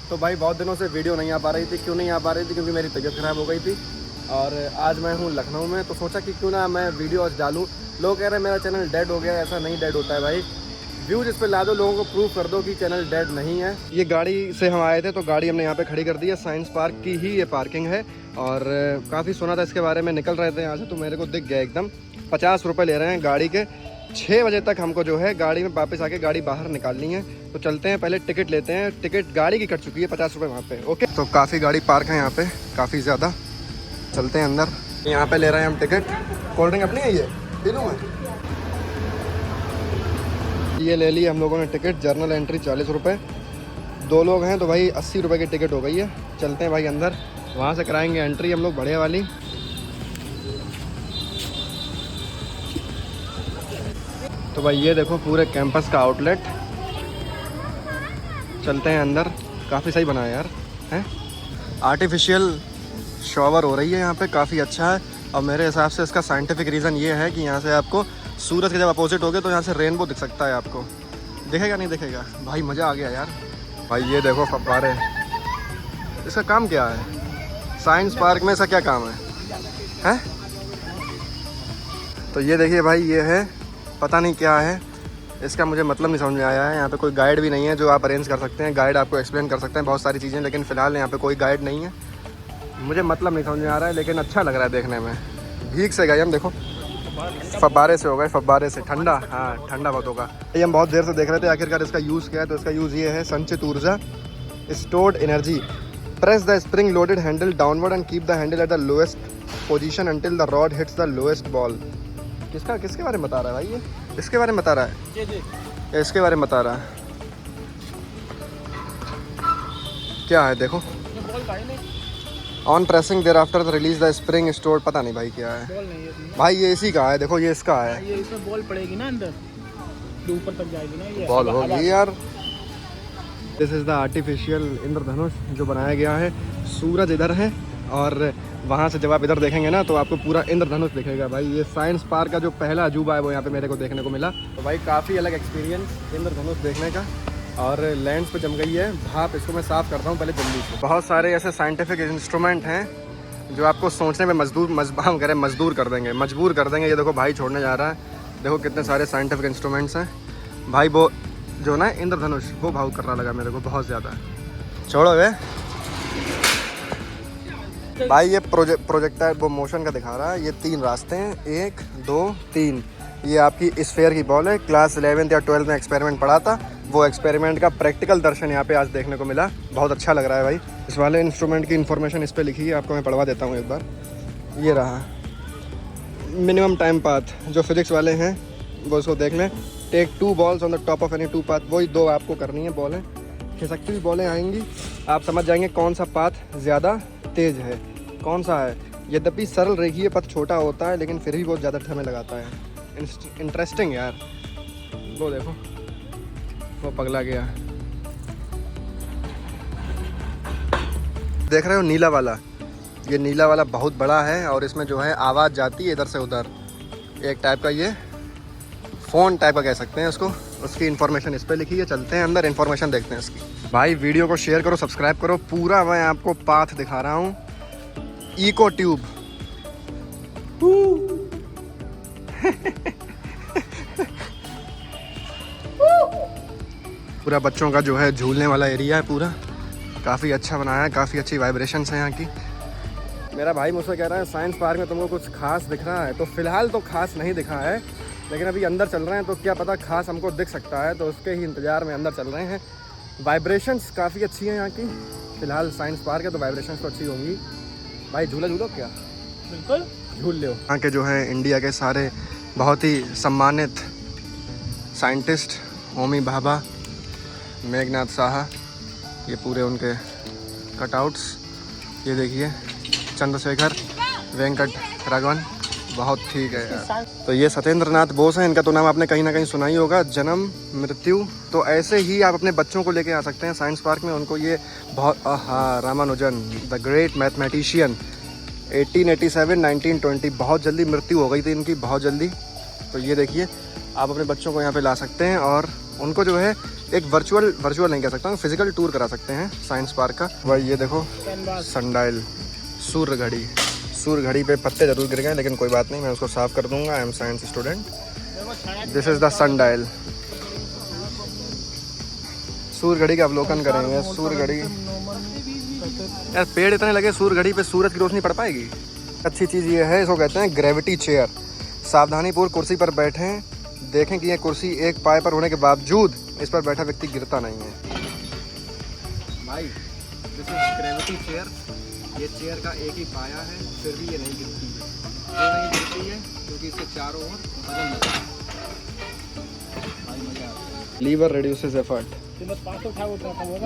तो भाई बहुत दिनों से वीडियो नहीं आ पा रही थी। क्यों नहीं आ पा रही थी? क्योंकि मेरी तबीयत ख़राब हो गई थी और आज मैं हूँ लखनऊ में, तो सोचा कि क्यों ना मैं वीडियो आज डालूँ। लोग कह रहे हैं मेरा चैनल डेड हो गया, ऐसा नहीं डेड होता है भाई। व्यूज़ इस पर ला दो, लोगों को प्रूव कर दो कि चैनल डेड नहीं है। ये गाड़ी से हम आए थे तो गाड़ी हमने यहाँ पे खड़ी कर दी है। साइंस पार्क की ही ये पार्किंग है और काफ़ी सुना था इसके बारे में। निकल रहे थे यहाँ से तो मेरे को दिख गया एकदम। 50 रुपये ले रहे हैं गाड़ी के। 6 बजे तक हमको जो है गाड़ी में वापस आके गाड़ी बाहर निकालनी है। तो चलते हैं, पहले टिकट लेते हैं। टिकट गाड़ी की कट चुकी है, 50 रुपये वहाँ पे। ओके, तो काफ़ी गाड़ी पार्क है यहाँ पे, काफ़ी ज़्यादा। चलते हैं अंदर। यहाँ पे ले रहे हैं हम टिकट। कोल्ड ड्रिंक अपनी है ये, पी लूँ मैं? ये ले ली हम लोगों ने टिकट। जर्नल एंट्री 40 रुपये। 2 लोग हैं तो भाई 80 रुपये की टिकट हो गई है। चलते हैं भाई अंदर, वहाँ से कराएंगे एंट्री हम लोग बढ़िया वाली। तो भाई ये देखो पूरे कैंपस का आउटलेट। चलते हैं अंदर। काफ़ी सही बना है यार, हैं? आर्टिफिशियल शॉवर हो रही है यहाँ पे, काफ़ी अच्छा है। और मेरे हिसाब से इसका साइंटिफिक रीज़न ये है कि यहाँ से आपको सूरज के जब अपोजिट होगे तो यहाँ से रेनबो दिख सकता है आपको। दिखेगा नहीं दिखेगा? भाई मज़ा आ गया यार। भाई ये देखो फव्वारे। इसका काम क्या है? साइंस पार्क में इसका क्या काम है? तो ये देखिए भाई, ये है, पता नहीं क्या है इसका, मुझे मतलब नहीं समझ में आया है। यहाँ पे कोई गाइड भी नहीं है जो आप अरेंज कर सकते हैं। गाइड आपको एक्सप्लेन कर सकते हैं बहुत सारी चीज़ें, लेकिन फ़िलहाल यहाँ पे कोई गाइड नहीं है। मुझे मतलब नहीं समझ में आ रहा है, लेकिन अच्छा लग रहा है देखने में। भीग से गए हम, देखो फव्वारे से हो गए, फव्वारे से। ठंडा, हाँ ठंडा बहुत होगा। ये हम बहुत देर से देख रहे थे आखिरकार इसका यूज़ क्या है। तो इसका यूज़ ये है, संचित ऊर्जा, stored energy. Press the spring loaded handle downward and keep the handle at the lowest position until the rod hits the lowest ball. किसके बारे में बता रहा है भाई ये? इसके बारे में बता रहा है? जी। इसके बारे में बता रहा है। क्या है देखो। On pressing there after release the spring store. पता नहीं भाई क्या है। भाई ये इसी का है, देखो ये इसका है। ये इसमें बॉल पड़ेगी ना अंदर, तो ऊपर तक जाएगी ना ये बॉल होगी यार। दिस इज द आर्टिफिशियल इंद्रधनुष जो बनाया गया है। सूरज इधर है और वहाँ से जब आप इधर देखेंगे ना तो आपको पूरा इंद्रधनुष दिखेगा भाई। ये साइंस पार्क का जो पहला अजूबा है वो यहाँ पे मेरे को देखने को मिला। तो भाई काफ़ी अलग एक्सपीरियंस इंद्रधनुष देखने का। और लेंस पे जम गई है भाप, इसको मैं साफ़ करता हूँ पहले जल्दी से। बहुत सारे ऐसे साइंटिफिक इंस्ट्रूमेंट हैं जो आपको सोचने में मजबूर कर देंगे, मजबूर कर देंगे। ये देखो भाई छोड़ने जा रहा है, देखो कितने सारे साइंटिफिक इंस्ट्रूमेंट्स हैं भाई। वो जो ना इंद्रधनुष, वो भाव करना लगा मेरे को बहुत ज़्यादा। छोड़ो वे भाई। ये प्रोजेक्टर वो मोशन का दिखा रहा है। ये 3 रास्ते हैं, 1 2 3। ये आपकी स्फीयर की बॉल है। क्लास 11th या 12th में एक्सपेरिमेंट पढ़ा था, वो एक्सपेरिमेंट का प्रैक्टिकल दर्शन यहाँ पे आज देखने को मिला। बहुत अच्छा लग रहा है भाई। इस वाले इंस्ट्रूमेंट की इन्फॉर्मेशन इस पर लिखी है, आपको मैं पढ़वा देता हूँ एक बार। ये रहा मिनिमम टाइम पाथ, जो फिजिक्स वाले हैं वो इसको देख लें। Take 2 balls on the top of any 2 path. वही 2 आपको करनी है बॉलें, खिसकती हुई बॉलें आएंगी। आप समझ जाएंगे कौन सा पाथ ज़्यादा तेज़ है, कौन सा है। यद्यपि सरल रेखीय पथ छोटा होता है लेकिन फिर भी बहुत ज़्यादा समय लगाता है। इंटरेस्टिंग यार। वो देखो वो पगला गया। देख रहे हो नीला वाला? ये नीला वाला बहुत बड़ा है और इसमें जो है आवाज़ जाती है इधर से उधर। एक टाइप का ये फ़ोन टाइप का कह सकते हैं उसको। उसकी इन्फॉर्मेशन इस पर लिखी है। चलते हैं अंदर, इन्फॉर्मेशन देखते हैं इसकी। भाई वीडियो को शेयर करो, सब्सक्राइब करो। पूरा मैं आपको पाथ दिखा रहा हूँ। इको ट्यूब पूरा बच्चों का जो है झूलने वाला एरिया है पूरा। काफ़ी अच्छा बनाया है, काफ़ी अच्छी वाइब्रेशंस हैं यहाँ की। मेरा भाई मुझसे कह रहा है साइंस पार्क में तुमको कुछ खास दिख रहा है। तो फ़िलहाल तो खास नहीं दिखा है, लेकिन अभी अंदर चल रहे हैं तो क्या पता खास हमको दिख सकता है। तो उसके ही इंतज़ार में अंदर चल रहे हैं। वाइब्रेशंस काफ़ी अच्छी हैं यहाँ की। फ़िलहाल साइंस पार्क है तो वाइब्रेशंस तो अच्छी होंगी। भाई झूला झूलो क्या? बिल्कुल झूल लो। यहाँ के जो है इंडिया के सारे बहुत ही सम्मानित साइंटिस्ट, होमी भाभा, मेघनाथ साहा, ये पूरे उनके कटआउट्स। ये देखिए चंद्रशेखर वेंकट राघवन, बहुत ठीक है यार। तो ये सत्येंद्र नाथ बोस हैं, इनका तो नाम आपने कहीं ना कहीं सुना ही होगा। जन्म मृत्यु तो ऐसे ही आप अपने बच्चों को लेके आ सकते हैं साइंस पार्क में। उनको ये बहुत रामानुजन द ग्रेट मैथमेटिशियन 1887 1920, बहुत जल्दी मृत्यु हो गई थी इनकी, बहुत जल्दी। तो ये देखिए आप अपने बच्चों को यहाँ पे ला सकते हैं और उनको जो है एक वर्चुअल नहीं कह सकता हूँ, फिजिकल टूर करा सकते हैं साइंस पार्क का। भाई ये देखो सनडायल, सूर्य घड़ी पे पत्ते जरूर गिर गए, लेकिन कोई बात नहीं, मैं उसको साफ कर दूंगा। I am science student. This is the sundial. सूर्य घड़ी का अवलोकन करेंगे। सूर्य घड़ी यार, पेड़ इतने लगे, सूर्य घड़ी पे सूरज की रोशनी पड़ पाएगी। अच्छी चीज़ ये है, इसको कहते हैं ग्रेविटी चेयर। सावधानीपूर्वक कुर्सी पर बैठें, देखें कि यह कुर्सी एक पाए पर होने के बावजूद इस पर बैठा व्यक्ति गिरता नहीं है। भाई दिस इज ग्रेविटी चेयर। ये चेयर का एक ही पाया है, फिर भी ये नहीं गिरती है। ये नहीं गिरती है क्योंकि इसके चारों ओर वजन लगा है। भाई मजा आता है। Lever reduces effort.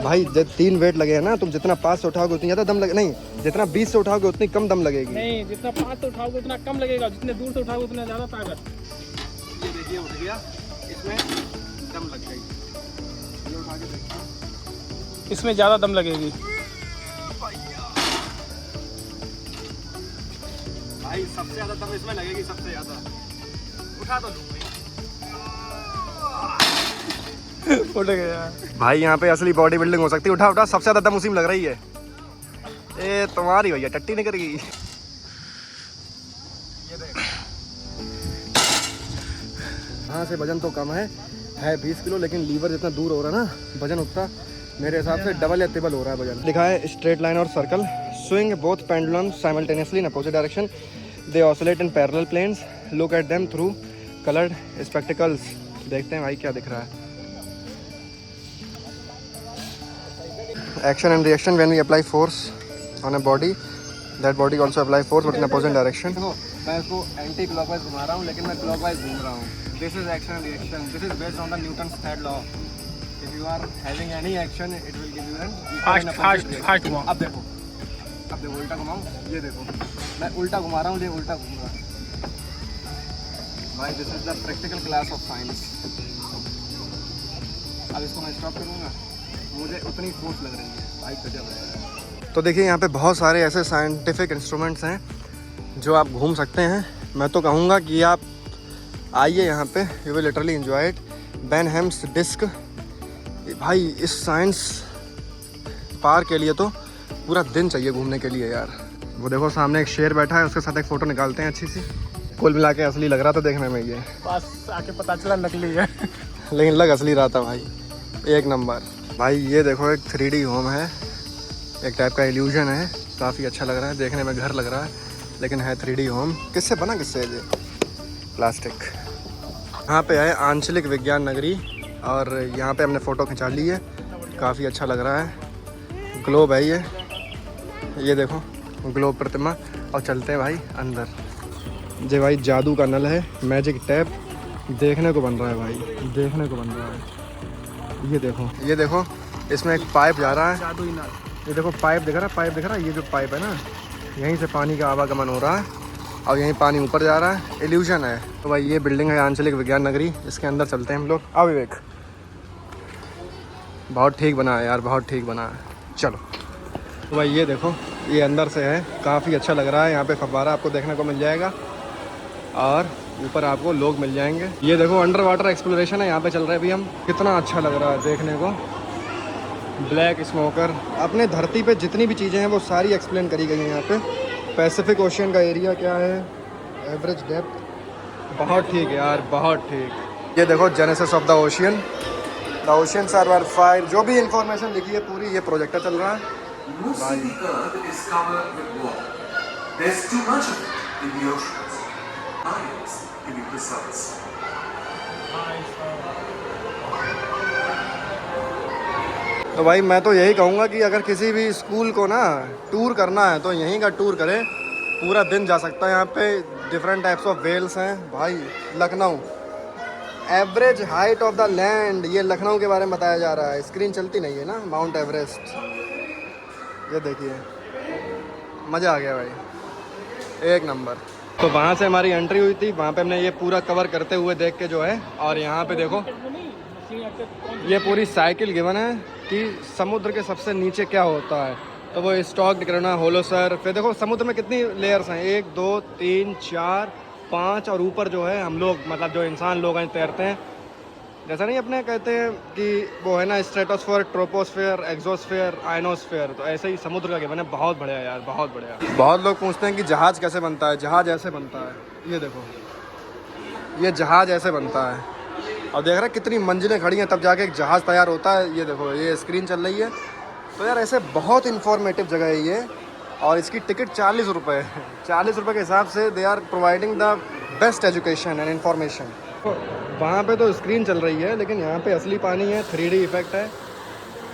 भाई जब 3 वेट लगे हैं ना, तुम जितना 5 से उठाओगे उतनी ज़्यादा दम लगे, नहीं जितना 20 से उठाओगे उतनी कम दम लगेगी। नहीं, जितना 5 से उठाओगे उतना कम लगेगा, जितने दूर से उठाओगे उतना ज़्यादा ताकत। ये देखिए उठ गया, इसमें दम लग गई। ये उठा के देखिए, इसमें ज़्यादा दम लगेगी। भाई सबसे ज़्यादा दम इसमें लगेगी, सबसे ज़्यादा। उठा तो लूँ उठ गया भाई। यहाँ पे असली बॉडी बिल्डिंग हो सकती है। उठा सबसे ज़्यादा दम उसी में लग रही है। ए तुम्हारी भैया टट्टी नहीं करेगी। ये देख, यहाँ से वजन तो कम है 20 किलो, लेकिन लीवर जितना दूर हो रहा है ना, वजन उतना मेरे हिसाब से डबल या ट्रिपल हो रहा है वजन। लिखा है स्ट्रेट लाइन और circle. Swing both pendulum simultaneously in opposite direction. They oscillate in parallel planes. Look at them through coloured spectacles. देखते हैं भाई क्या दिख रहा है। Action and reaction when we apply force on a body, that body also apply force but in opposite direction. देखो मैं इसको एंटी क्लॉकवाइज घुमा रहा हूँ, लेकिन मैं क्लॉकवाइज घूम रहा हूँ। This is action and reaction. This is based on the Newton's third law. If you are having any action, it will give you an fast घुमाओ। अब देखो उल्टा घुमाऊँ। ये देखो मैं उल्टा घुमा रहा हूँ, ये उल्टा घूम रहा है। भाई this is the practical class of science. अब इसको मैं स्टॉप करूँगा, मुझे उतनी फोर्स लग रही है भाई, गजब है। तो देखिए यहाँ पे बहुत सारे ऐसे साइंटिफिक इंस्ट्रूमेंट्स हैं जो आप घूम सकते हैं। मैं तो कहूँगा कि आप आइए यहाँ पे, you will literally enjoy it. Benham's disc. भाई इस साइंस पार्क के लिए तो पूरा दिन चाहिए घूमने के लिए यार। वो देखो सामने एक शेर बैठा है, उसके साथ एक फ़ोटो निकालते हैं अच्छी सी। कुल मिला के असली लग रहा था देखने में, ये बस आके पता चला नकली है। लेकिन लग असली रहा था भाई, एक नंबर। भाई ये देखो एक 3D होम है, एक टाइप का इल्यूजन है। काफ़ी अच्छा लग रहा है देखने में, घर लग रहा है लेकिन है 3D होम। किससे बना, किससे है ये? प्लास्टिक। यहाँ पे है आंचलिक विज्ञान नगरी, और यहाँ पे हमने फ़ोटो खिंचा ली है। काफ़ी अच्छा लग रहा है। ग्लोब है ये देखो ग्लोब प्रतिमा। और चलते हैं भाई अंदर। जे भाई जादू का नल है, मैजिक टैप देखने को बन रहा है भाई, देखने को बन रहा है। ये देखो इसमें एक पाइप जा रहा है। जादू ही ना। ये देखो पाइप दिख रहा है, ये जो पाइप है ना, यहीं से पानी का आवागमन हो रहा है और यहीं पानी ऊपर जा रहा है। इल्यूजन है। तो भाई ये बिल्डिंग है आंचलिक विज्ञान नगरी, इसके अंदर चलते हैं हम लोग। आओ विवेक, बहुत ठीक बना है यार, बहुत ठीक बना है। चलो तो भाई ये देखो, ये अंदर से है, काफ़ी अच्छा लग रहा है। यहाँ पे फव्वारा आपको देखने को मिल जाएगा और ऊपर आपको लोग मिल जाएंगे। ये देखो अंडर वाटर एक्सप्लोरेशन है, यहाँ पे चल रहा है अभी हम। कितना अच्छा लग रहा है देखने को। Black smoker. अपने धरती पे जितनी भी चीज़ें हैं वो सारी एक्सप्लेन करी गई हैं यहाँ पे। पैसिफिक ओशियन का एरिया क्या है, एवरेज डेप्थ, बहुत ठीक है यार, बहुत ठीक। ये देखो genesis of the ocean, the oceans are were fire. जो भी इंफॉर्मेशन लिखी है पूरी, ये प्रोजेक्टर चल रहा है भाई। तो भाई मैं तो यही कहूँगा कि अगर किसी भी स्कूल को ना टूर करना है तो यहीं का टूर करे। पूरा दिन जा सकता है यहाँ पे। डिफरेंट टाइप्स ऑफ वेल्स हैं भाई। Lucknow average height of the land, ये लखनऊ के बारे में बताया जा रहा है। स्क्रीन चलती नहीं है ना। माउंट एवरेस्ट, ये देखिए, मज़ा आ गया भाई, एक नंबर। तो वहाँ से हमारी एंट्री हुई थी, वहाँ पे हमने ये पूरा कवर करते हुए देख के जो है। और यहाँ पे देखो ये पूरी साइकिल गिवन है कि समुद्र के सबसे नीचे क्या होता है। तो वो स्टॉक निकलना, होलोसर। फिर देखो समुद्र में कितनी लेयर्स हैं, 1 2 3 4 5, और ऊपर जो है हम लोग, मतलब जो इंसान लोग हैं तैरते हैं, जैसा नहीं अपने कहते हैं कि वो है ना स्ट्रेटोस्फेयर, ट्रोपोस्फेयर, एक्सोस्फेयर, आयनोस्फेयर, तो ऐसे ही समुद्र का गिवन है। बहुत बढ़िया यार, बहुत बढ़िया। बहुत लोग पूछते हैं कि जहाज़ कैसे बनता है। जहाज़ ऐसे बनता है, ये देखो, ये जहाज़ ऐसे बनता है। और देख रहे हैं कितनी मंजिलें खड़ी हैं तब जाके एक जहाज़ तैयार होता है। ये देखो, ये स्क्रीन चल रही है। तो यार ऐसे बहुत इन्फॉर्मेटिव जगह है ये। और इसकी टिकट 40 रुपये है। 40 रुपये के हिसाब से they are providing the best education and information. तो वहाँ पे तो स्क्रीन चल रही है, लेकिन यहाँ पे असली पानी है, 3D इफेक्ट है।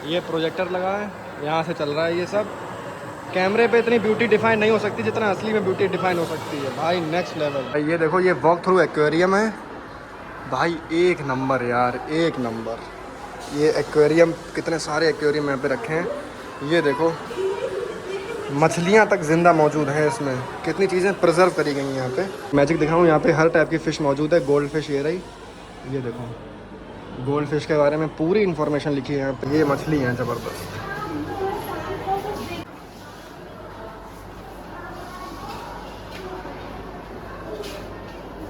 ये प्रोजेक्टर लगा है, यहाँ से चल रहा है ये सब। कैमरे पे इतनी ब्यूटी डिफाइन नहीं हो सकती जितना असली में ब्यूटी डिफाइन हो सकती है भाई, नेक्स्ट लेवल। ये देखो, ये वॉक थ्रू एक्वेरियम है भाई, एक नंबर यार, एक नंबर। ये एक्वेरियम, कितने सारे एक्वेरियम यहाँ पे रखे हैं। ये देखो, मछलियाँ तक ज़िंदा मौजूद हैं इसमें। कितनी चीज़ें प्रिजर्व करी गई हैं यहाँ पे। मैजिक दिखाऊँ, यहाँ पे हर टाइप की फ़िश मौजूद है। गोल्ड फिश ये रही, ये देखो, गोल्ड फिश के बारे में पूरी इन्फॉर्मेशन लिखी है यहाँ पे। ये मछली हैं ज़बरदस्त।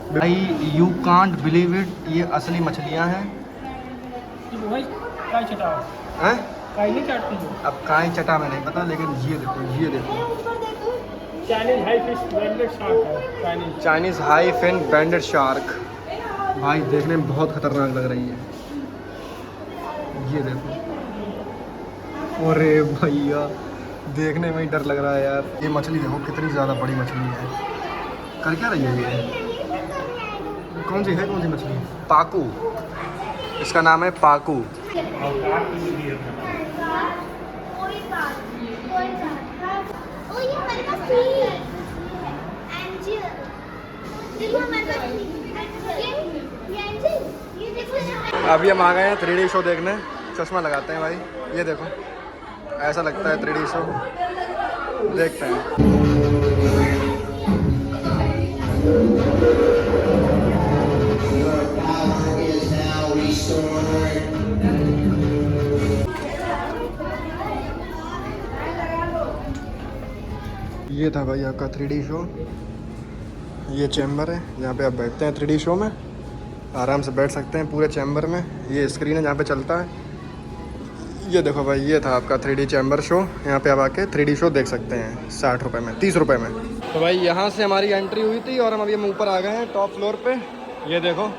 भाई यू कांट बिलीव इट, ये असली मछलियाँ हैं। वही काय चटा हैं? काय नहीं काटती हो। अब काई चटा में नहीं पता, लेकिन ये देखो, ये देखो, Chinese high fish branded shark है। Chinese high fin banded shark. भाई देखने में बहुत खतरनाक लग रही है। ये देखो, अरे भैया देखने में ही डर लग रहा है यार। ये मछली देखो कितनी ज़्यादा बड़ी मछली है। कर क्या रही है ये? कौन सी है, कौन सी मछली? पाकू, इसका नाम है पाकू। अभी हम आ गए हैं 3D शो देखने। चश्मा लगाते हैं भाई, ये देखो, ऐसा लगता है 3D शो। देखते हैं। ये था भाई आपका 3D शो। ये चैम्बर है जहाँ पे आप बैठते हैं 3D शो में, आराम से बैठ सकते हैं पूरे चैम्बर में। ये स्क्रीन है जहाँ पे चलता है। ये देखो भाई, ये था आपका 3D चैम्बर शो। यहाँ पे आप आके 3D शो देख सकते हैं 60 रुपये में, 30 रुपये में। तो भाई यहाँ से हमारी एंट्री हुई थी और हम अभी ऊपर आ गए हैं टॉप फ्लोर पे। ये देखो,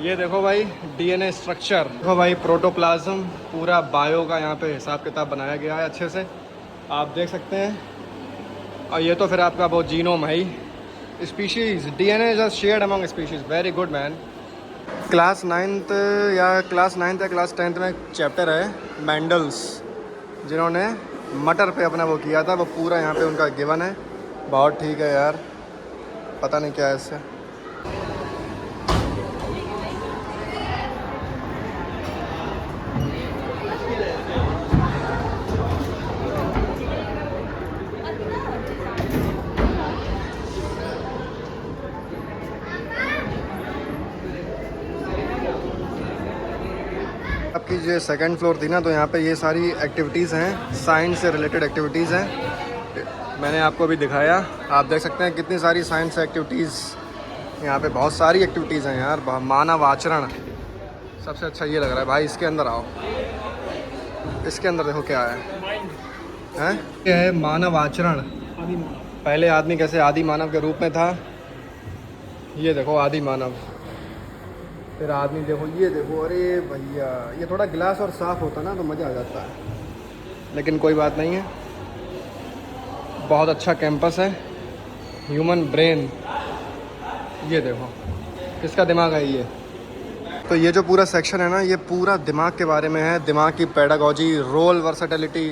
ये देखो भाई, DNA स्ट्रक्चर देखो भाई, प्रोटोप्लाज्म, पूरा बायो का यहाँ पे हिसाब किताब बनाया गया है अच्छे से, आप देख सकते हैं। और ये तो फिर आपका वो जीनोम है ही, species, DNA is shared among species. Very good man. Class 9th या क्लास 10th में एक चैप्टर है मैंडल्स, जिन्होंने मटर पे अपना वो किया था, वो पूरा यहाँ पे उनका गिवन है। बहुत ठीक है यार, पता नहीं क्या है इससे। आपकी जो सेकंड फ्लोर थी ना, तो यहाँ पे ये सारी एक्टिविटीज़ हैं, साइंस से रिलेटेड एक्टिविटीज़ हैं। मैंने आपको अभी दिखाया, आप देख सकते हैं कितनी सारी साइंस एक्टिविटीज़ यहाँ पे, बहुत सारी एक्टिविटीज़ हैं यार। मानव आचरण सबसे अच्छा ये लग रहा है भाई। इसके अंदर आओ, इसके अंदर देखो क्या है, हैं? ये है मानव आचरण। पहले आदमी कैसे आदि मानव के रूप में था, ये देखो आदि मानव। फिर आदमी देखो, ये देखो, अरे भैया ये थोड़ा गिलास और साफ़ होता ना तो मज़ा आ जाता है, लेकिन कोई बात नहीं है। बहुत अच्छा कैंपस है। ह्यूमन ब्रेन, ये देखो किसका दिमाग है ये। तो ये जो पूरा सेक्शन है ना, ये पूरा दिमाग के बारे में है। दिमाग की पेडागॉजी, रोल वर्सेटिलिटी,